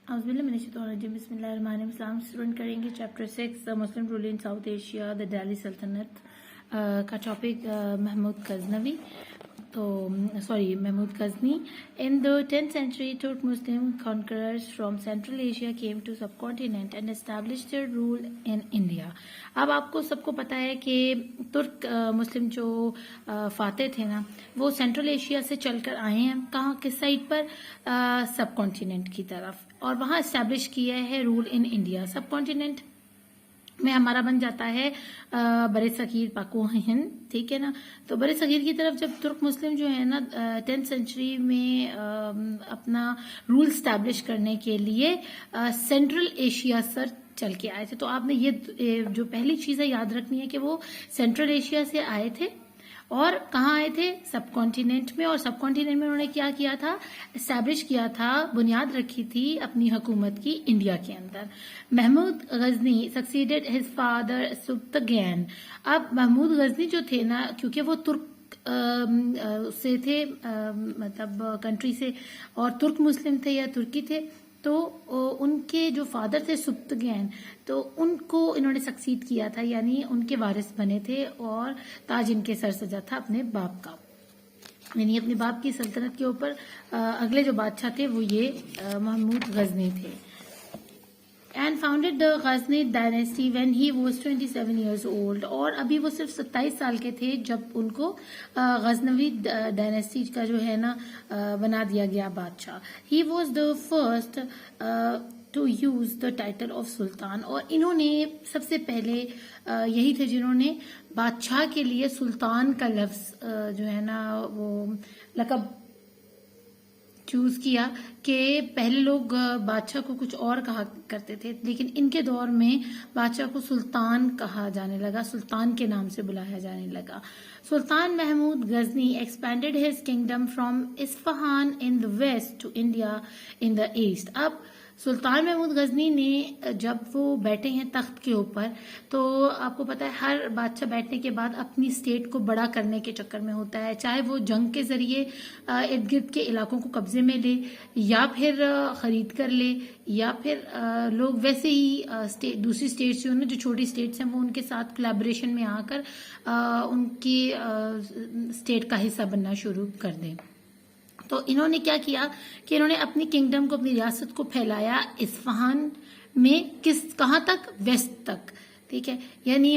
बिस्मिल्लाहिर्रहमानिर्रहीम। स्टूडेंट करेंगे chapter 6 Muslim rule in South Asia the Delhi सल्तनत का topic Mahmud Ghaznavi Mahmud Ghazni. In the 10th century तुर्क मुस्लिम conquerors from Central Asia came to subcontinent and established their rule in India। अब आपको सबको पता है कि तुर्क मुस्लिम जो फातेह थे ना, वो सेंट्रल एशिया से चलकर आए हैं। कहाँ, किस साइड पर? सब कॉन्टिनेंट की तरफ, और वहाँ इस्टेब्लिश किया है रूल इन इंडिया। सब कॉन्टिनेंट में हमारा बन जाता है बड़े सगीर पाको हिंद, ठीक है ना। तो बड़े सगीर की तरफ जब तुर्क मुस्लिम जो है ना 10th सेंचुरी में अपना रूल स्टैब्लिश करने के लिए सेंट्रल एशिया से चल के आए थे। तो आपने ये जो पहली चीज है याद रखनी है कि वो सेंट्रल एशिया से आए थे और कहाँ आए थे? सब कॉन्टिनेंट में। और सब कॉन्टिनेंट में उन्होंने क्या किया था? एस्टैब्लिश किया था, बुनियाद रखी थी अपनी हुकूमत की इंडिया के अंदर। Mahmud Ghazni succeeded his father Subuktigin. अब महमूद गजनी जो थे ना, क्योंकि वो तुर्क से थे, मतलब कंट्री से, और तुर्क मुस्लिम थे या तुर्की थे, तो उनके जो फादर थे सुब्तगैन, तो उनको इन्होंने सक्सीड किया था, यानी उनके वारिस बने थे और ताज इनके सर सजा था अपने बाप का। यानी अपने बाप की सल्तनत के ऊपर अगले जो बादशाह थे वो ये महमूद गजनी थे। And founded the Ghazni dynasty when he was 27 years old। और अभी वो सिर्फ 27 साल के थे जब उनको गजनवी डायनेस्टी का जो है ना बना दिया गया बादशाह। He was the first to use the title of sultan. और इन्होंने सबसे पहले यही थे जिन्होंने बादशाह के लिए सुल्तान का लफ्ज जो है ना वो लकब चूज किया। कि पहले लोग बादशाह को कुछ और कहा करते थे, लेकिन इनके दौर में बादशाह को सुल्तान कहा जाने लगा, सुल्तान के नाम से बुलाया जाने लगा। Sultan Mahmud Ghazni expanded his kingdom from Isfahan in the west to India in the east. अब सुल्तान महमूद गजनी ने जब वो बैठे हैं तख्त के ऊपर, तो आपको पता है हर बादशाह बैठने के बाद अपनी स्टेट को बड़ा करने के चक्कर में होता है, चाहे वो जंग के जरिए इर्द गिर्द के इलाकों को कब्जे में ले, या फिर खरीद कर ले, या फिर लोग वैसे ही दूसरी स्टेट्स जो है जो छोटी स्टेट्स हैं वो उनके साथ कोलैबोरेशन में आकर उनकी स्टेट का हिस्सा बनना शुरू कर दें। तो इन्होंने क्या किया कि इन्होंने अपनी किंगडम को, अपनी रियासत को फैलाया इस्फहान में, कहाँ तक? वेस्ट तक, ठीक है। यानी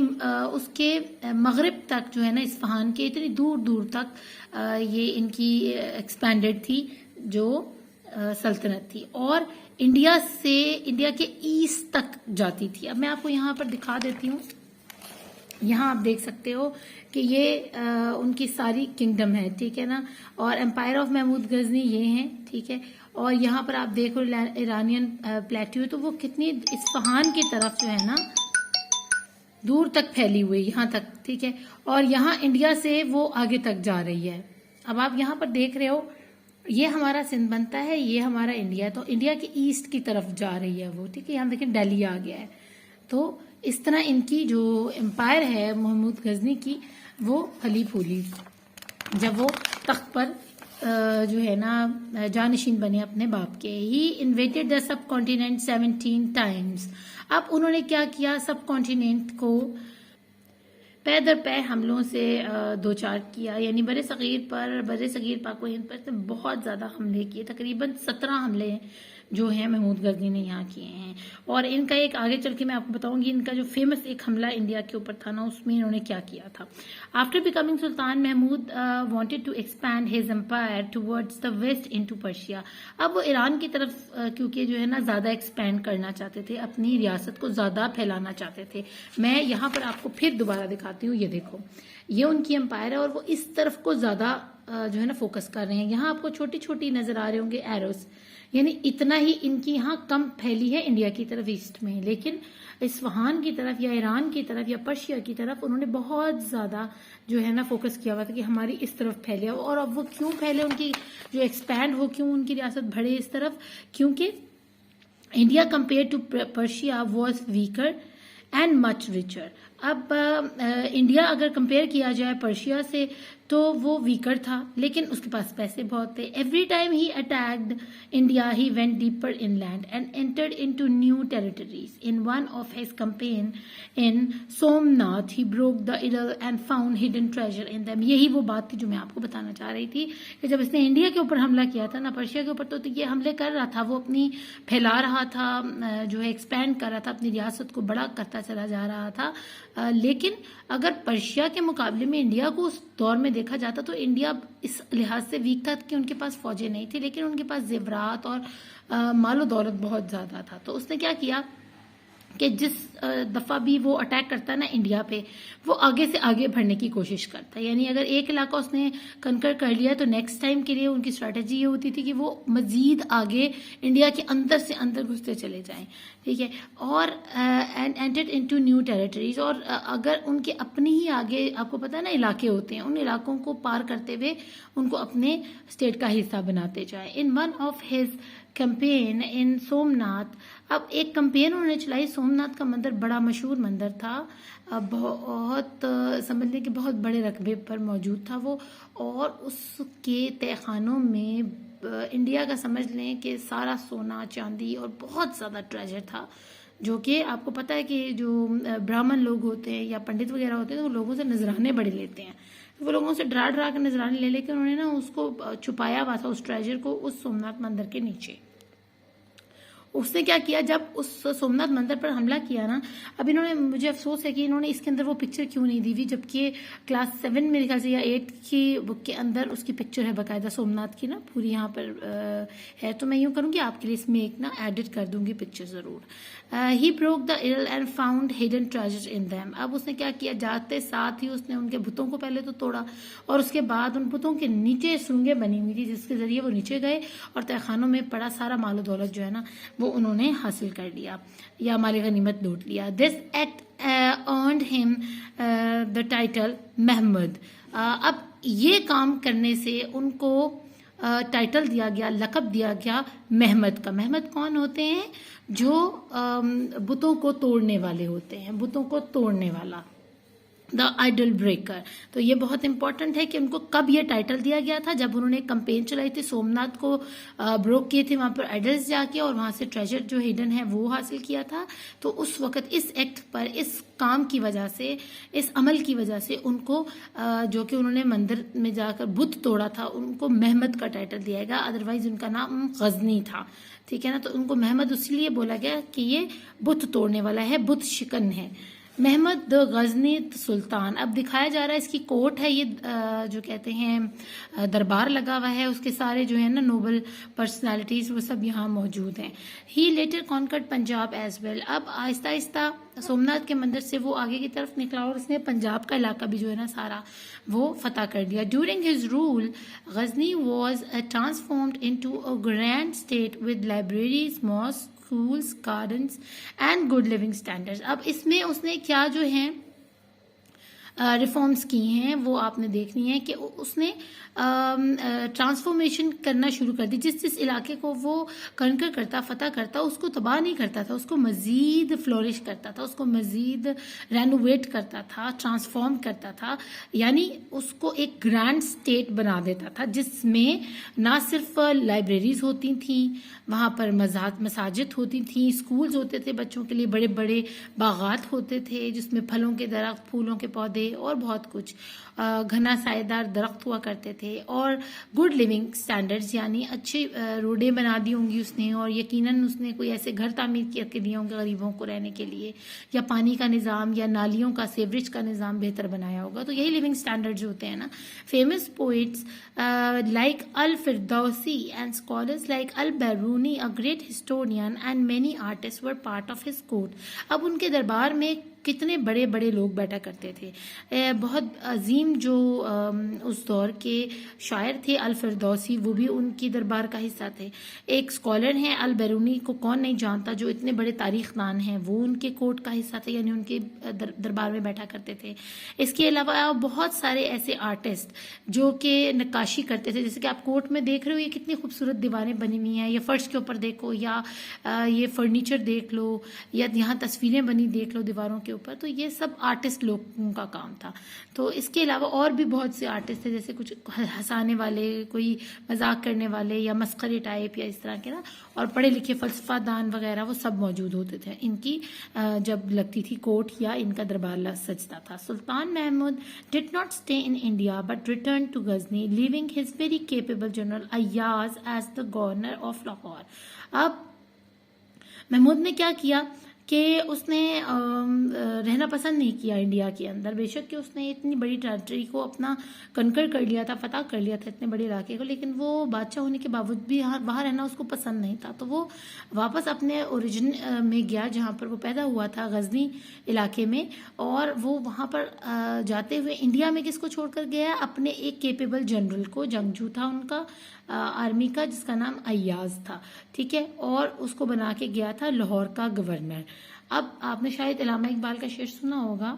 उसके मगरिब तक जो है ना, इस्फहान के इतनी दूर दूर तक ये इनकी एक्सपेंडेड थी जो सल्तनत थी, और इंडिया के ईस्ट तक जाती थी। अब मैं आपको यहाँ पर दिखा देती हूँ। यहाँ आप देख सकते हो कि ये उनकी सारी किंगडम है, ठीक है ना। और एम्पायर ऑफ महमूद गजनी ये हैं, ठीक है। और यहाँ पर आप देखो ईरानियन प्लेट्यू, तो वो कितनी इस्फहान की तरफ जो है ना दूर तक फैली हुई, यहाँ तक, ठीक है। और यहाँ इंडिया से वो आगे तक जा रही है। अब आप यहाँ पर देख रहे हो, ये हमारा सिंध बनता है, ये हमारा इंडिया, तो इंडिया के ईस्ट की तरफ जा रही है वो, ठीक है। यहाँ देखिए दिल्ली आ गया है। तो इस तरह इनकी जो एम्पायर है महमूद गजनी की, वो फली फूली जब वो तख्त पर जो है ना जानशीन बने अपने बाप के। He invaded the subcontinent 17 times। अब उन्होंने क्या किया? सब कॉन्टिनेंट को पै दर पै हमलों से दो चार किया, यानी बड़े सगीर पाको हिंद पर बहुत ज्यादा हमले किए। तकरीबन 17 हमले जो हैं महमूद गजनी ने यहाँ किए हैं। और इनका एक आगे चल के मैं आपको बताऊंगी, इनका जो फेमस एक हमला इंडिया के ऊपर था ना, उसमें इन्होंने क्या किया था। After becoming sultan Mahmud wanted to expand his empire towards the west into Persia. अब वो ईरान की तरफ क्योंकि जो है ना ज्यादा एक्सपैंड करना चाहते थे, अपनी रियासत को ज्यादा फैलाना चाहते थे। मैं यहाँ पर आपको फिर दोबारा दिखाती हूँ, ये देखो, ये उनकी एम्पायर है और वो इस तरफ को ज्यादा जो है ना फोकस कर रहे हैं। यहाँ आपको छोटी छोटी नजर आ रहे होंगे एरोस, यानी इतना ही इनकी यहाँ कम फैली है इंडिया की तरफ ईस्ट में, लेकिन इस्फहान की तरफ या ईरान की तरफ या पर्शिया की तरफ उन्होंने बहुत ज्यादा जो है ना फोकस किया हुआ था कि हमारी इस तरफ फैले। और अब वो क्यों फैले, उनकी जो एक्सपैंड हो, क्यों उनकी रियासत बढ़े इस तरफ? क्योंकि India compare to Persia was weaker and much richer. अब इंडिया अगर कंपेयर किया जाए पर्शिया से तो वो वीकर था, लेकिन उसके पास पैसे बहुत थे. Every time he attacked India he went deeper inland and entered into new territories. In one of his campaign in Somnath he broke the idle and found hidden treasure in them. यही वो बात थी जो मैं आपको बताना चाह रही थी कि जब इसने इंडिया के ऊपर हमला किया था ना, पर्शिया के ऊपर, तो ये हमले कर रहा था, वो अपनी फैला रहा था, जो है एक्सपैंड कर रहा था, अपनी रियासत को बड़ा करता चला जा रहा था. लेकिन अगर पर्शिया के मुकाबले में इंडिया को उस दौर में देखा जाता तो इंडिया इस लिहाज से वीक था कि उनके पास फौजें नहीं थी, लेकिन उनके पास जेवरात और मालो दौलत बहुत ज्यादा था. तो उसने क्या किया कि जिस दफा भी वो अटैक करता है ना इंडिया पे, वो आगे से आगे बढ़ने की कोशिश करता है. यानी अगर एक इलाका उसने कंकर कर लिया तो नेक्स्ट टाइम के लिए उनकी स्ट्रेटेजी ये होती थी कि वो मजीद आगे इंडिया के अंदर से अंदर घुसते चले जाएं. ठीक है. और एंड एंटेड इनटू न्यू टेरिटरीज. और अगर उनके अपने ही आगे, आपको पता है ना, इलाके होते हैं, उन इलाकों को पार करते हुए उनको अपने स्टेट का हिस्सा बनाते जाए. In one of his campaign in Somnath. अब एक कैंपेन उन्होंने चलाई. सोमनाथ का मंदिर बड़ा मशहूर मंदिर था, बहुत समझ लें कि बहुत बड़े रकबे पर मौजूद था वो, और उसके तहखानों में इंडिया का समझ लें कि सारा सोना चांदी और बहुत ज़्यादा ट्रेजर था, जो कि आपको पता है कि जो ब्राह्मण लोग होते हैं या पंडित वगैरह होते हैं तो वो लोगों से नजराने बड़े लेते हैं. तो वो लोगों से डरा डरा कर नजराने ले लेकर उन्होंने ना उसको छुपाया हुआ था, उस ट्रेजर को, उस सोमनाथ मंदिर के नीचे. उसने क्या किया, जब उस सोमनाथ मंदिर पर हमला किया ना, अब इन्होंने, मुझे अफसोस है कि इन्होंने इसके अंदर वो पिक्चर क्यों नहीं दी हुई, जबकि क्लास 7 मेरे ख्याल से या 8 की बुक के अंदर उसकी पिक्चर है बाकायदा सोमनाथ की ना, पूरी यहाँ पर है. तो मैं यूं करूँगी आपके लिए इसमें एक ना एडिट कर दूंगी पिक्चर जरूर. He broke the idle and found hidden treasure in them. अब उसने क्या किया, जाते साथ ही उसने उनके बुतों को पहले तो तोड़ा, और उसके बाद उन बुतों के नीचे सुरंगें बनी हुई थी जिसके जरिए वो नीचे गए और तहखानों में पड़ा सारा मालो दौलत जो है ना वो उन्होंने हासिल कर लिया या माली गनीमत लूट लिया. This act earned him the title Mahmud. अब ये काम करने से उनको टाइटल दिया गया, लकब दिया गया महमद का. महमद कौन होते हैं? जो बुतों को तोड़ने वाले होते हैं, बुतों को तोड़ने वाला, द आइडल ब्रेकर. तो ये बहुत इंपॉर्टेंट है कि उनको कब ये टाइटल दिया गया था, जब उन्होंने कंपेन चलाई थी, सोमनाथ को ब्रोक किए थे, वहां पर आइडल्स जाके और वहां से ट्रेजर जो हिडन है वो हासिल किया था. तो उस वक्त इस एक्ट पर, इस काम की वजह से, इस अमल की वजह से उनको जो कि उन्होंने मंदिर में जाकर बुत तोड़ा था, उनको महमद का टाइटल दिया गया. अदरवाइज उनका नाम गजनी था. ठीक है ना. तो उनको महमद इसलिए बोला गया कि ये बुत तोड़ने वाला है, बुत शिकन है. महमद द गजनी सुल्तान. अब दिखाया जा रहा है, इसकी कोर्ट है ये, जो कहते हैं दरबार लगा हुआ है, उसके सारे जो है ना नोबल पर्सनालिटीज वो सब यहाँ मौजूद हैं. He later conquered Punjab as well. अब आहिस्ता आहिस्ता सोमनाथ के मंदिर से वो आगे की तरफ निकला और उसने पंजाब का इलाका भी जो है ना सारा वो फतह कर दिया. During his rule Ghazni was transformed into a grand state with libraries, mosque, schools, gardens and good living standards. अब इसमें उसने क्या जो है रिफॉर्म्स की हैं वो आपने देखनी है कि उसने ट्रांसफॉर्मेशन करना शुरू कर दी. जिस जिस इलाके को वो कंकर करता, फतह करता, उसको तबाह नहीं करता था, उसको मजीद फ्लोरिश करता था, उसको मजीद रेनोवेट करता था, ट्रांसफॉर्म करता था. यानी उसको एक ग्रैंड स्टेट बना देता था जिसमें ना सिर्फ लाइब्रेरीज होती थी, वहाँ पर मसाजिद होती थी, स्कूल्स होते थे बच्चों के लिए, बड़े बड़े बागात होते थे जिसमें फलों के दरख्त, फूलों के पौधे और बहुत कुछ, घना सायेदार दरख्त हुआ करते थे, और गुड लिविंग स्टैंडर्ड्स यानी अच्छी रोडें बना दी होंगी उसने, और यकीनन उसने कोई ऐसे घर तामीर करके दिए होंगे गरीबों को रहने के लिए, या पानी का निज़ाम या नालियों का, सेवरेज का निज़ाम बेहतर बनाया होगा. तो यही लिविंग स्टैंडर्ड्स होते हैं ना. Famous poets like al Firdausi and scholars like al Biruni, a great historian and many artist were part of his court. अब उनके दरबार में कितने बड़े बड़े लोग बैठा करते थे. बहुत अजीम जो उस दौर के शायर थे अल फिरदौसी, वो भी उनकी दरबार का हिस्सा थे. एक स्कॉलर हैं अल बैरूनी, को कौन नहीं जानता, जो इतने बड़े तारीखदान हैं, वो उनके कोर्ट का हिस्सा थे, यानी उनके दरबार में बैठा करते थे. इसके अलावा बहुत सारे ऐसे आर्टिस्ट जो कि नक्काशी करते थे, जैसे कि आप कोर्ट में देख रहे हो, ये कितनी खूबसूरत दीवारें बनी हुई हैं, ये फर्श के ऊपर देखो, या ये फर्नीचर देख लो, या यहाँ तस्वीरें बनी देख लो दीवारों के ऊपर, तो ये सब आर्टिस्ट लोगों का काम था। तो इसके अलावा और भी बहुत से आर्टिस्ट थे, जैसे कुछ हंसाने वाले, कोई मजाक करने वाले या मस्खरे टाइप या इस तरह के ना, और पढ़े लिखे फलसफा दान वगैरह वो सब मौजूद होते थे इनकी जब लगती थी कोर्ट या इनका दरबार सजता था। Sultan Mahmud did not stay in India but return to Ghazni, leaving his very capable general Ayaz as the governor of Lahore. अब महमूद ने क्या किया कि उसने रहना पसंद नहीं किया इंडिया के अंदर। बेशक कि उसने इतनी बड़ी टेरिटरी को अपना कनकर कर लिया था, फतह कर लिया था इतने बड़े इलाके को, लेकिन वो बादशाह होने के बावजूद भी वहाँ रहना उसको पसंद नहीं था। तो वो वापस अपने ओरिजिन में गया जहाँ पर वो पैदा हुआ था, गजनी इलाके में, और वो वहाँ पर जाते हुए इंडिया में किसको छोड़कर गया? अपने एक केपेबल जनरल को, जंगजू था उनका आर्मी का, जिसका नाम अय्याज था, ठीक है, और उसको बना के गया था लाहौर का गवर्नर। अब आपने शायद इलामा इकबाल का शेर सुना होगा,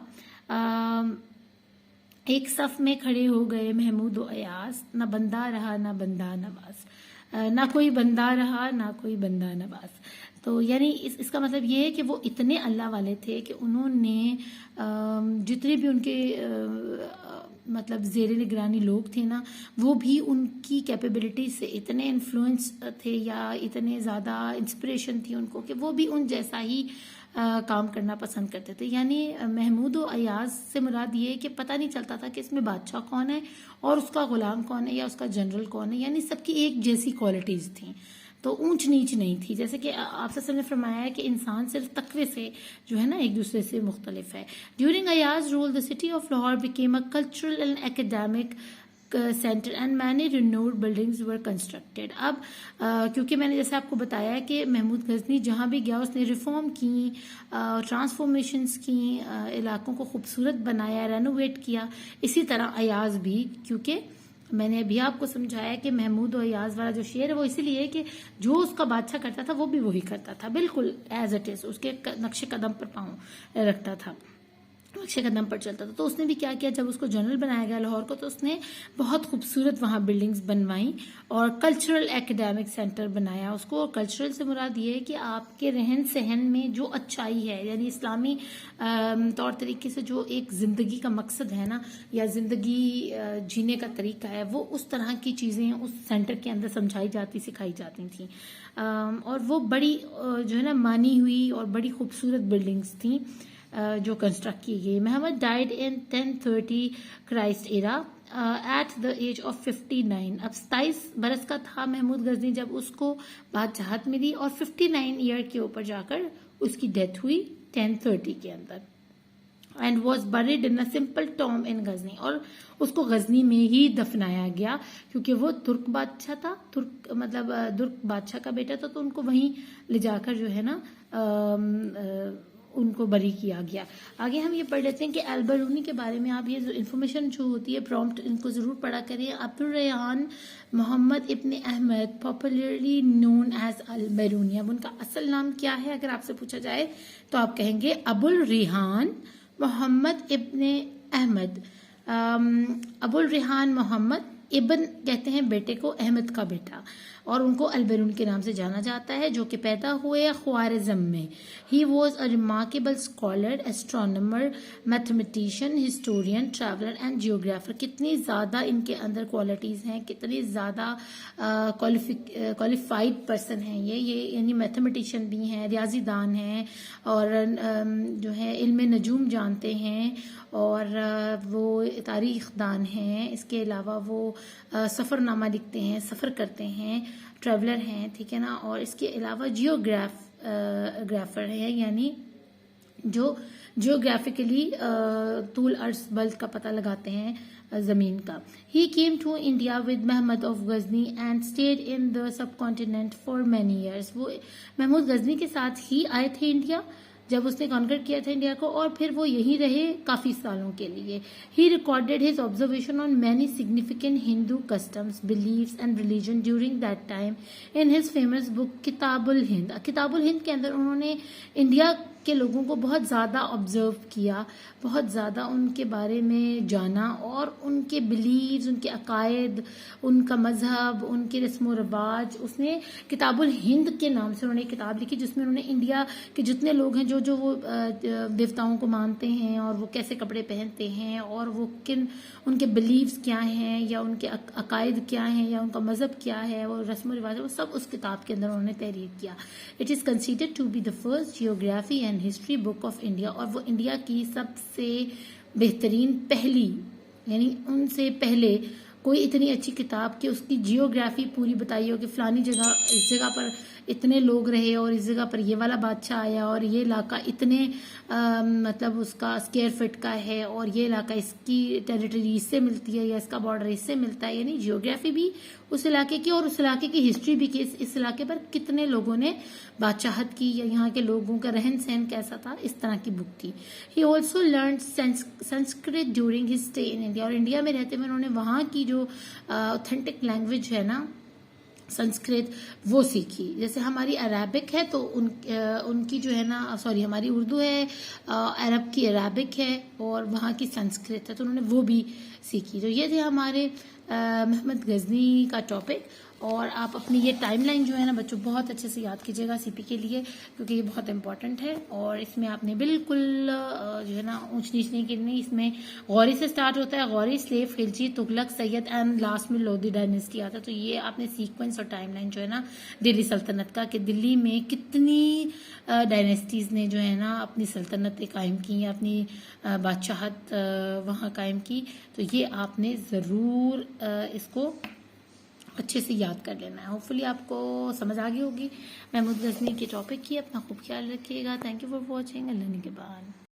एक सफ में खड़े हो गए महमूद व अयाज, ना बंदा रहा ना बंदा नवाज, ना कोई बंदा रहा ना कोई बंदा नवाज। तो यानी इसका मतलब ये है कि वो इतने अल्लाह वाले थे कि उन्होंने जितने भी उनके मतलब ज़ेरे निगरानी लोग थे ना, वो भी उनकी कैपेबिलिटी से इतने इन्फ्लुएंस थे या इतने ज़्यादा इंस्पिरेशन थी उनको कि वो भी उन जैसा ही काम करना पसंद करते थे। यानी महमूद और अयाज से मुराद ये है कि पता नहीं चलता था कि इसमें बादशाह कौन है और उसका गुलाम कौन है या उसका जनरल कौन है, यानी सबकी एक जैसी क्वालिटीज़ थी, तो ऊंच नीच नहीं थी। जैसे कि आपसे ने फरमाया है कि इंसान सिर्फ तकवे से जो है ना एक दूसरे से मुख्तलिफ है। During Ayaz rule the city of Lahore became a cultural and academic centre and many renowned buildings were constructed. अब क्योंकि मैंने जैसे आपको बताया है कि महमूद गजनी जहाँ भी गया उसने रिफॉर्म की, ट्रांसफॉर्मेशंस की, इलाकों को खूबसूरत बनाया, रेनोवेट किया। इसी तरह अयाज भी, क्योंकि मैंने अभी आपको समझाया कि महमूद और अयाज वाला जो शेर है वो इसीलिए है कि जो उसका बादशाह करता था वो भी वही करता था, बिल्कुल एज इट इज, उसके नक्शे कदम पर पाँव रखता था, नक्शे कदम पर चलता था। तो उसने भी क्या किया, जब उसको जनरल बनाया गया लाहौर को, तो उसने बहुत खूबसूरत वहाँ बिल्डिंग्स बनवाई और कल्चरल एकेडमिक सेंटर बनाया उसको। और कल्चरल से मुराद ये है कि आपके रहन सहन में जो अच्छाई है, यानी इस्लामी तौर तरीके से जो एक ज़िंदगी का मकसद है ना, या ज़िंदगी जीने का तरीका है, वो उस तरह की चीज़ें उस सेंटर के अंदर समझाई जाती, सिखाई जाती थी। और वो बड़ी जो है ना मानी हुई और बड़ी खूबसूरत बिल्डिंग्स थी जो कंस्ट्रक्ट की गई। Mohammed died in 1030 Christ era at the age of 59। अब 27 बरस का था महमूद गजनी जब उसको बादशाहत मिली, और 59 ईयर के ऊपर जाकर उसकी डेथ हुई 1030 के अंदर, and was buried in a simple tomb in Ghazni. और उसको गजनी में ही दफनाया गया क्योंकि वो तुर्क बादशाह था, तुर्क मतलब तुर्क बादशाह का बेटा था, तो उनको वहीं ले जाकर जो है ना उनको बरी किया गया। आगे हम ये पढ़ लेते हैं कि अल-बरूनी के बारे में। आप ये इन्फॉर्मेशन जो होती है प्रॉम्प्ट, इनको ज़रूर पढ़ा करिए। अब्दुल रेहान मोहम्मद इब्न Ahmad, popularly known as Al-Biruni. अब उनका असल नाम क्या है अगर आपसे पूछा जाए तो आप कहेंगे अबुल रेहान मोहम्मद इब्न अहमद। अबुल रेहान मोहम्मद, इब्न कहते हैं बेटे को, अहमद का बेटा, और उनको अल-बरून के नाम से जाना जाता है, जो कि पैदा हुए ख्वारिज़म में। He was a remarkable scholar, astronomer, mathematician, historian, traveller and geographer. कितनी ज़्यादा इनके अंदर क्वालिटीज़ हैं, कितनी ज़्यादा क्वालिफाइड पर्सन हैं ये यानी मैथमेटिशियन भी हैं, रियाजीदान हैं, और जो है इल्म नजूम जानते हैं, और वो तारीख़ दान हैं। इसके अलावा वो सफ़रनामा लिखते हैं, सफ़र करते हैं, ट्रैवलर हैं, ठीक है ना। और इसके अलावा जियोग्राफर है, यानी जो जियोग्राफिकली तूल अर्ज बल्द का पता लगाते हैं ज़मीन का। He came to India with Mahmud of Ghazni and stayed in the subcontinent for many years. वो महमूद गजनी के साथ ही आए थे इंडिया जब उसने कॉन्कर किया था इंडिया को, और फिर वो यहीं रहे काफ़ी सालों के लिए। He recorded his observation on many significant Hindu customs, beliefs and religion during that time in his famous book Kitabul Hind. Kitabul Hind के अंदर उन्होंने इंडिया के लोगों को बहुत ज़्यादा ऑब्जर्व किया, बहुत ज़्यादा उनके बारे में जाना और उनके बिलीव्स, उनके अकायद, उनका मजहब, उनके रस्म व रवाज। उसने किताबुल हिंद के नाम से उन्होंने किताब लिखी जिसमें उन्होंने इंडिया के जितने लोग हैं जो जो वो देवताओं को मानते हैं और वो कैसे कपड़े पहनते हैं और वो किन उनके बिलीव्स क्या हैं या उनके अकायद क्या हैं या उनका मजहब क्या है, वो रस्म रिवाज है, वो सब उस किताब के अंदर उन्होंने तहरीर किया। It is considered to be the first geography and history book of India, और वो इंडिया की सबसे बेहतरीन पहली, यानी उनसे पहले कोई इतनी अच्छी किताब कि उसकी जियोग्राफी पूरी बताई हो कि फलानी जगह, इस जगह पर इतने लोग रहे और इस जगह पर ये वाला बादशाह आया और ये इलाका इतने मतलब उसका स्क्वायर फीट का है और ये इलाका इसकी टेरिटरी इससे मिलती है या इसका बॉर्डर इससे मिलता है, यानी जियोग्राफी भी उस इलाके की और उस इलाके की हिस्ट्री भी कि इस इलाके पर कितने लोगों ने बादशाहत की या यहाँ के लोगों का रहन सहन कैसा था, इस तरह की बुक थी। He also learn Sanskrit during his stay in India, और इंडिया में रहते हुए उन्होंने वहाँ की जो ऑथेंटिक लैंग्वेज है ना संस्कृत, वो सीखी। जैसे हमारी अरबिक है तो उनकी जो है ना, सॉरी हमारी उर्दू है, अरब की अरबिक है और वहाँ की संस्कृत है, तो उन्होंने वो भी सीखी। तो ये थे हमारे मोहम्मद गजनी का टॉपिक। और आप अपनी ये टाइमलाइन जो है ना बच्चों बहुत अच्छे से याद कीजिएगा सीपी के लिए, क्योंकि ये बहुत इंपॉर्टेंट है और इसमें आपने बिल्कुल जो है ना ऊंच नीच नहीं करनी। इसमें गौरी से स्टार्ट होता है, Gauri, slave, Khilji, Tughlaq, Syed and last में लोधी डायनेस्टी आता है। तो ये आपने सीक्वेंस और टाइमलाइन जो है ना दिल्ली सल्तनत का, कि दिल्ली में कितनी डायनेस्टीज ने जो है ना अपनी सल्तनतें कायम की, अपनी बादशाहत वहाँ कायम की। तो ये आपने ज़रूर इसको अच्छे से याद कर लेना है। होपफुली आपको समझ आ गई होगी महमूद गजनी के टॉपिक की। अपना खूब ख्याल रखिएगा। Thank you for watching. Allah के बाद।